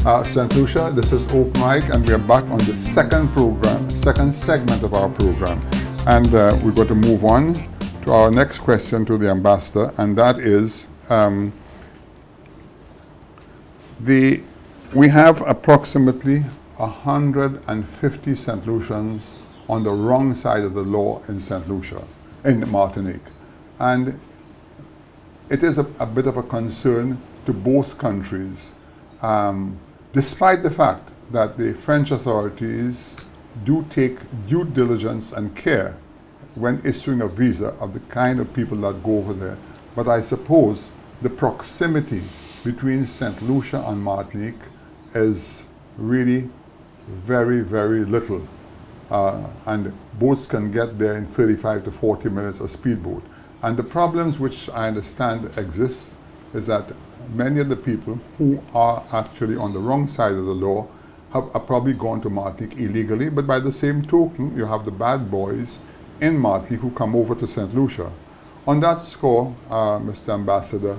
St. Lucia, this is Open Mic, and we are back on the second segment of our program. And we're going to move on to our next question to the ambassador, and that is, we have approximately 150 St. Lucians on the wrong side of the law in St. Lucia, in Martinique. And it is a bit of a concern to both countries, despite the fact that the French authorities do take due diligence and care when issuing a visa of the kind of people that go over there. But I suppose the proximity between St. Lucia and Martinique is really very, very little. And boats can get there in 35 to 40 minutes, a speedboat. And the problems which I understand exist is that many of the people who are actually on the wrong side of the law are probably gone to Martinique illegally, but by the same token, you have the bad boys in Martinique who come over to St. Lucia. On that score, Mr. Ambassador,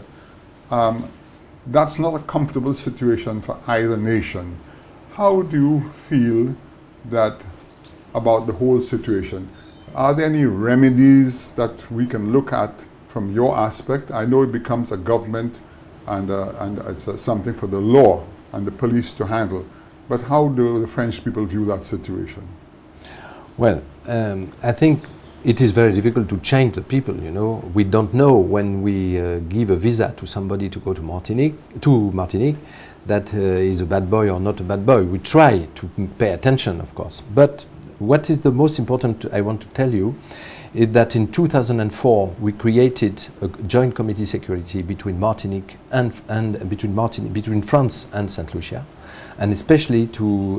that's not a comfortable situation for either nation. How do you feel about the whole situation? Are there any remedies that we can look at from your aspect? I know it becomes a government and it's something for the law and the police to handle, but how do the French people view that situation? Well, I think it is very difficult to change the people, you know. We don't know when we give a visa to somebody to go to Martinique, that is a bad boy or not a bad boy. We try to pay attention, of course. But what is the most important I want to tell you is that in 2004 we created a joint committee security between Martinique and between France and St. Lucia, and especially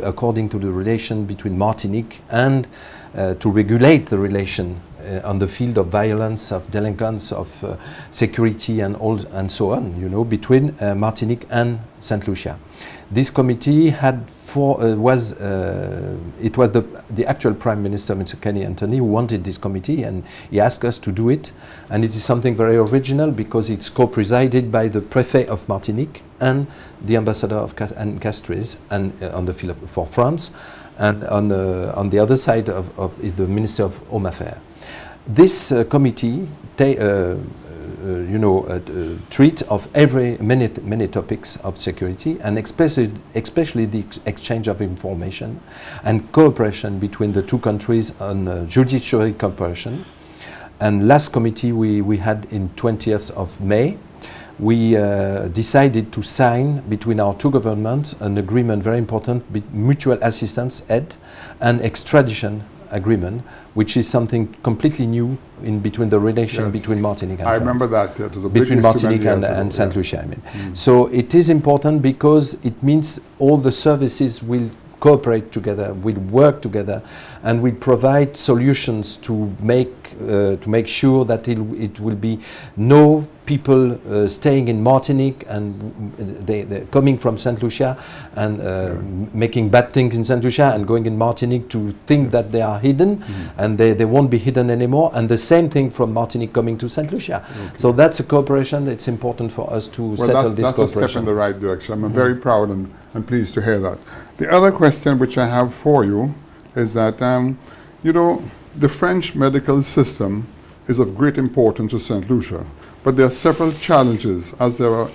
according to the relation between Martinique and to regulate the relation on the field of violence, of delinquents, of security and so on, you know, between Martinique and St. Lucia. This committee was the actual Prime Minister, Mr. Kenny Anthony, who wanted this committee, and he asked us to do it. And it is something very original because it's co-presided by the Prefet of Martinique and the Ambassador of Castries, and on the field for France, and on the other side is the Minister of Home Affairs. This committee treat of many topics of security, and especially the exchange of information and cooperation between the two countries on judiciary cooperation. And last committee we had in 20th of May, we decided to sign between our two governments an agreement very important, mutual assistance aid and extradition agreement, which is something completely new between the relation between Martinique and France. I remember that. Between Martinique and St. Lucia, I mean. So it is important because it means all the services will cooperate together, will work together, and will provide solutions to make sure that it will be no people staying in Martinique and they're coming from St. Lucia and making bad things in St. Lucia and going in Martinique to think that they are hidden, and they won't be hidden anymore, and the same thing from Martinique coming to St. Lucia. So that's a cooperation that's important for us to settle this cooperation. That's a step in the right direction. I'm very proud and pleased to hear that. The other question which I have for you is that, you know, the French medical system is of great importance to St. Lucia, but there are several challenges as there are.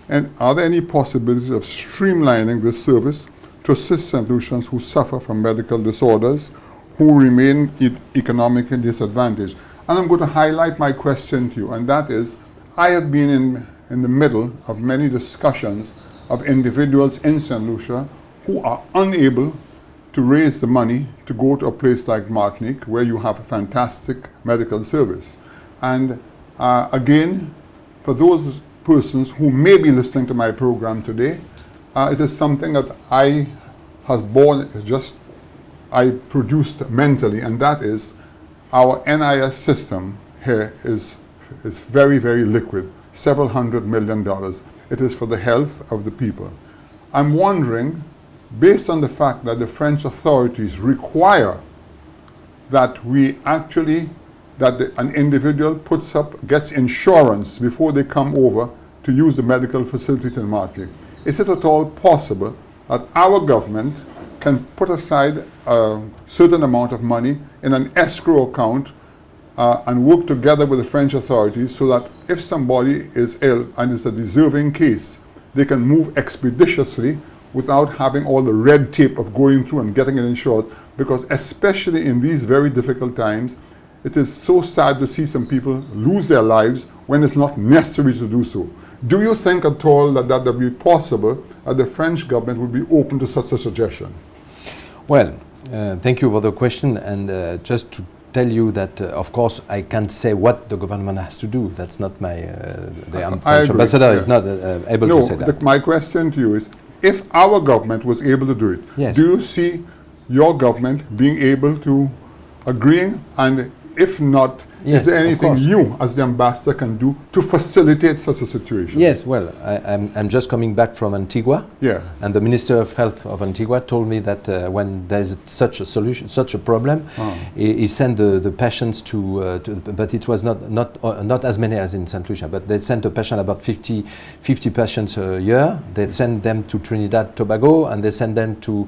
And are there any possibilities of streamlining this service to assist St. Lucians who suffer from medical disorders, who remain economically disadvantaged? And I'm going to highlight my question to you, and that is, I have been in the middle of many discussions of individuals in St. Lucia who are unable to raise the money to go to a place like Martinique, where you have a fantastic medical service. And again, for those persons who may be listening to my program today, it is something that I produced mentally, and that is our NIS system here is very, very liquid, several $100 million. It is for the health of the people. I'm wondering, based on the fact that the French authorities require that an individual gets insurance before they come over to use the medical facility in Martinique, is it at all possible that our government can put aside a certain amount of money in an escrow account and work together with the French authorities so that if somebody is ill and is a deserving case, they can move expeditiously without having all the red tape of going through and getting it insured, because especially in these very difficult times, it is so sad to see some people lose their lives when it's not necessary to do so. Do you think at all that that would be possible, that the French government would be open to such a suggestion? Well, thank you for the question, and just to tell you that, of course, I can't say what the government has to do. That's not my, the French ambassador is not able to say that. My question to you is, if our government was able to do it, yes, do you see your government being able to agree? And if not, yes, is there anything you, as the ambassador, can do to facilitate such a situation? Yes, well, I'm just coming back from Antigua, yeah, and the Minister of Health of Antigua told me that when there's such a solution, such a problem, he sent the patients to but it was not as many as in St. Lucia, but they sent a patient, about 50 patients a year. They send them to Trinidad, Tobago, and they send them to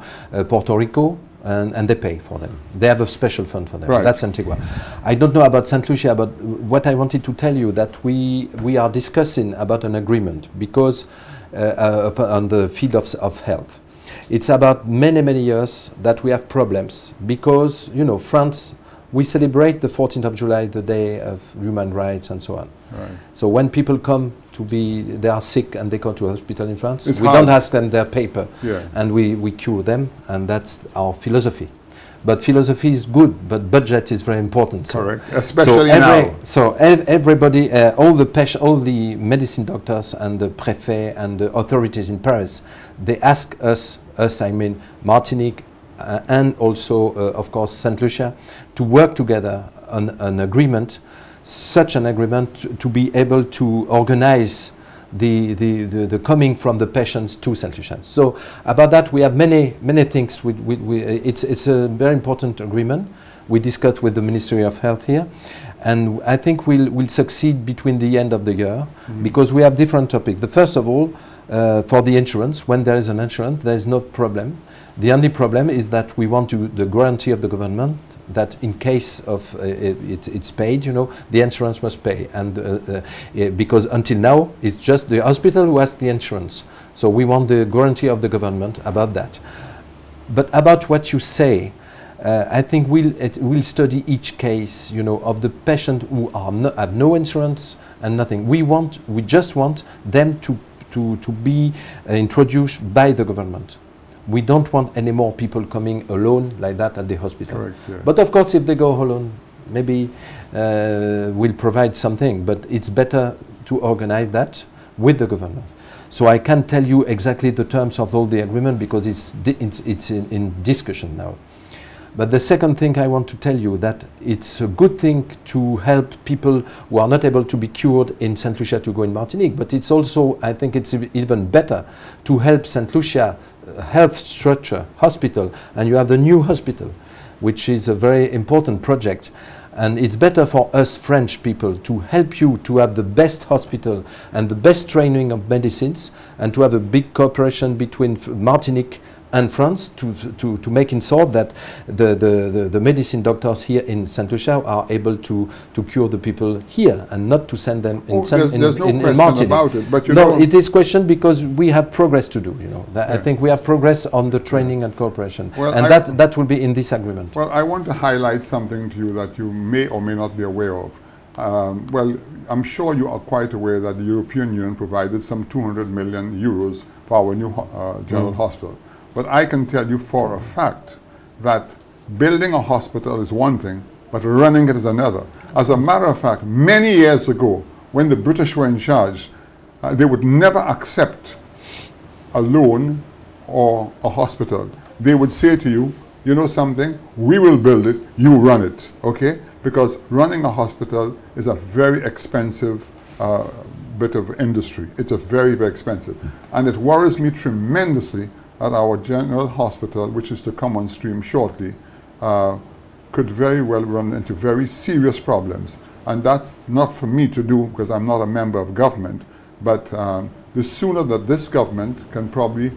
Puerto Rico. And they pay for them. They have a special fund for them. Right. That's Antigua. I don't know about St. Lucia, but what I wanted to tell you that we are discussing about an agreement because on the field of health. It's about many years that we have problems because, you know, France, we celebrate the 14th of July, the day of human rights and so on. right. So when people come they are sick and they go to a hospital in France, It's we hard. don't ask them their paper, Yeah. and we cure them, and that's our philosophy. But philosophy is good, but budget is very important. Correct, especially now. So everybody, all the medicine doctors and the préfet and the authorities in Paris, they ask us I mean Martinique, and also of course St. Lucia, to work together on an agreement, such an agreement to be able to organize the coming from the patients to St. Lucia. So about that we have many things. It's a very important agreement. We discussed with the Ministry of Health here, and I think we'll succeed between the end of the year, because we have different topics. The first of all, for the insurance, when there is an insurance, there is no problem. The only problem is that we want the guarantee of the government that in case of it's paid, you know, the insurance must pay, and because until now it's just the hospital who has the insurance. So we want the guarantee of the government about that. But about what you say, I think we'll study each case, you know, of the patient who have no insurance and nothing. We just want them to be introduced by the government. We don't want any more people coming alone like that at the hospital. Correct, yeah. But of course, if they go alone, maybe we'll provide something. But it's better to organize that with the government. So I can't tell you exactly the terms of all the agreement because it's in discussion now. But the second thing I want to tell you that it's a good thing to help people who are not able to be cured in St. Lucia to go in Martinique. But it's also, I think it's even better to help St. Lucia health structure, hospital, and you have the new hospital, which is a very important project. And it's better for us French people to help you to have the best hospital and the best training of medicines, and to have a big cooperation between Martinique and France to make it so that the medicine doctors here in St. Lucia are able to cure the people here and not to send them in there's no question Martinique. about it, but you no, know, it is question because we have progress to do. You know, Yeah. I think we have progress on the training and cooperation, Well, and that will be in this agreement. well, I want to highlight something to you that you may or may not be aware of. Well, I'm sure you are quite aware that the European Union provided some 200 million euros for our new general hospital. But I can tell you for a fact that building a hospital is one thing, but running it is another. As a matter of fact, many years ago, when the British were in charge, they would never accept a loan or a hospital. They would say to you, you know something, we will build it, you run it, okay? Because running a hospital is a very expensive bit of industry. It's a very expensive. And it worries me tremendously that our general hospital, which is to come on stream shortly, could very well run into very serious problems. And that's not for me to do because I'm not a member of government, but the sooner that this government can probably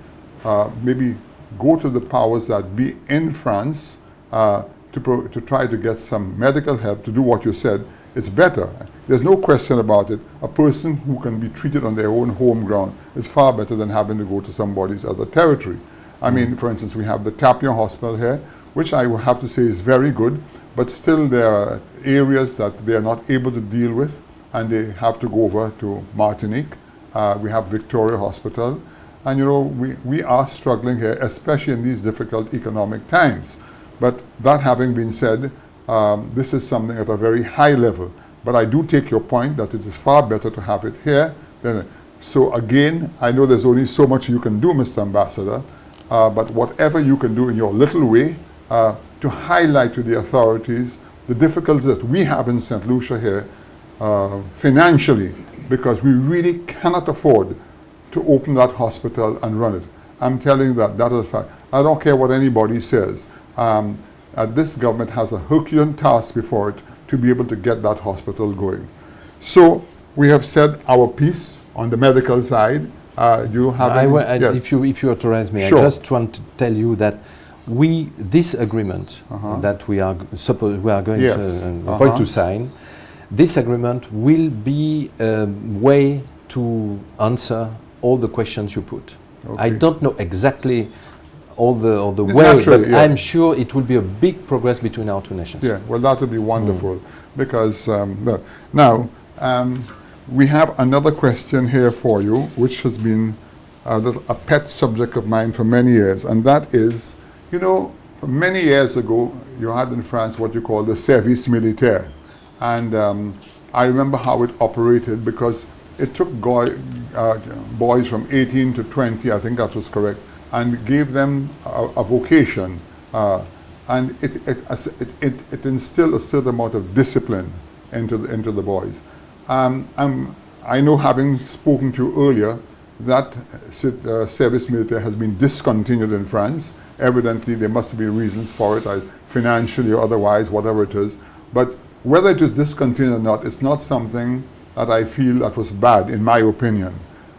maybe go to the powers that be in France to try to get some medical help to do what you said. It's better. There's no question about it. A person who can be treated on their own home ground is far better than having to go to somebody's other territory. I mean, for instance, we have the Tapion Hospital here, which I will have to say is very good, but still there are areas that they are not able to deal with, and they have to go over to Martinique. We have Victoria Hospital, and you know, we are struggling here, especially in these difficult economic times. But that having been said, this is something at a very high level. But I do take your point that it is far better to have it here than. So again, I know there's only so much you can do, Mr. Ambassador, but whatever you can do in your little way to highlight to the authorities the difficulties that we have in St. Lucia here financially, because we really cannot afford to open that hospital and run it. I'm telling you that is a fact. I don't care what anybody says. This government has a Herculean task before it to be able to get that hospital going. So we have said our piece on the medical side. You have yes. If you authorize me, sure. I just want to tell you that this agreement that we are going yes. to sign, this agreement will be a way to answer all the questions you put. Okay. I don't know exactly all the way, but yeah. I'm sure it will be a big progress between our two nations. Yeah, well, that would be wonderful, because now we have another question here for you, which has been a pet subject of mine for many years, and that is, you know, many years ago, you had in France what you call the service militaire, and I remember how it operated, because it took boys from 18 to 20, I think that was correct, and gave them a vocation, and it instilled a certain amount of discipline into the boys. I know, having spoken to you earlier, that service militaire has been discontinued in France. Evidently, there must be reasons for it, financially or otherwise, whatever it is. But whether it is discontinued or not, it's not something that I feel that was bad, in my opinion.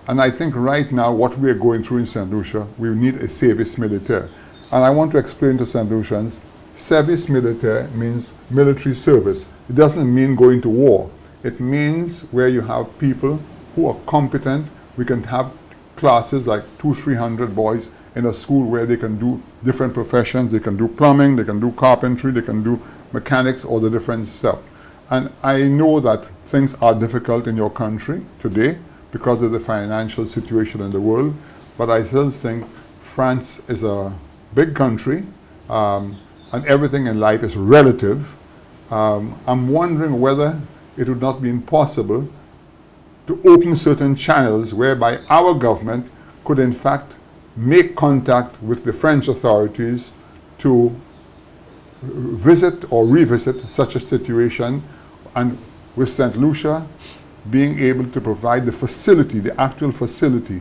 And I think right now, what we are going through in St. Lucia, we need a service militaire. And I want to explain to St. Lucians, service militaire means military service. It doesn't mean going to war. It means where you have people who are competent. We can have classes like 200-300 boys in a school where they can do different professions. They can do plumbing, they can do carpentry, they can do mechanics, all the different stuff. And I know that things are difficult in your country today because of the financial situation in the world, but I still think France is a big country, and everything in life is relative. I'm wondering whether it would not be impossible to open certain channels whereby our government could in fact make contact with the French authorities to visit or revisit such a situation, and with St. Lucia being able to provide the facility, the actual facility,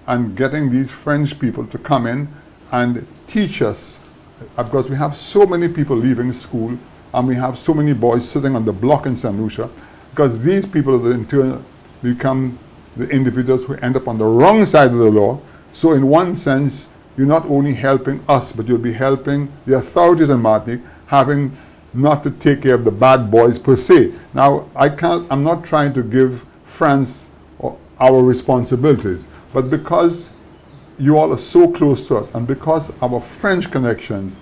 and getting these French people to come in and teach us, because we have so many people leaving school and we have so many boys sitting on the block in St. Lucia, because these people in turn become the individuals who end up on the wrong side of the law. So in one sense, you're not only helping us, but you'll be helping the authorities in Martinique, having not to take care of the bad boys per se. Now, I'm not trying to give France our responsibilities, but because you all are so close to us, and because our French connections,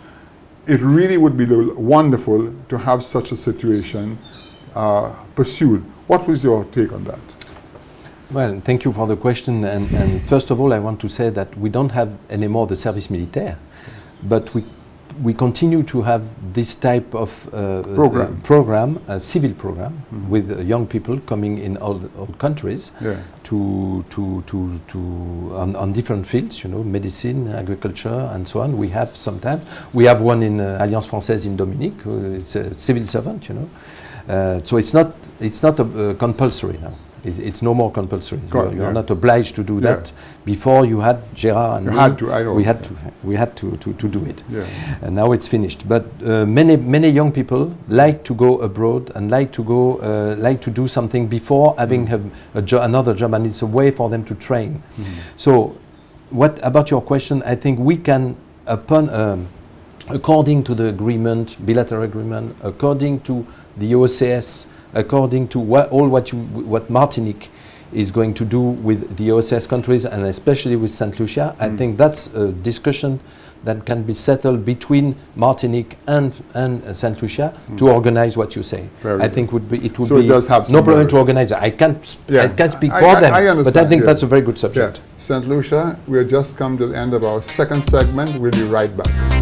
it really would be wonderful to have such a situation pursued. What was your take on that? Well, thank you for the question. And first of all, I want to say that we don't have anymore the service militaire, but we continue to have this type of program, a civil program, with young people coming in all countries on different fields, you know, medicine, agriculture, and so on. We have one in Alliance Française in Dominique. It's a civil servant, you know. So it's not compulsory now. It's no more compulsory. You're not obliged to do that. Before you had Gérard and we had to do it. And now it's finished. But many young people like to go abroad and like to do something before having another job, and it's a way for them to train. So what about your question? I think we can, upon according to the agreement, bilateral agreement, according to the OCS, according to what Martinique is going to do with the OCS countries and especially with St. Lucia, I think that's a discussion that can be settled between Martinique and St. Lucia to organize what you say. Very I good. think it would So it be does have some no problem merit. to organize it. I can't speak I- for them, I but I understand, think yeah. that's a very good subject. St. Lucia, we've just come to the end of our second segment. We'll be right back.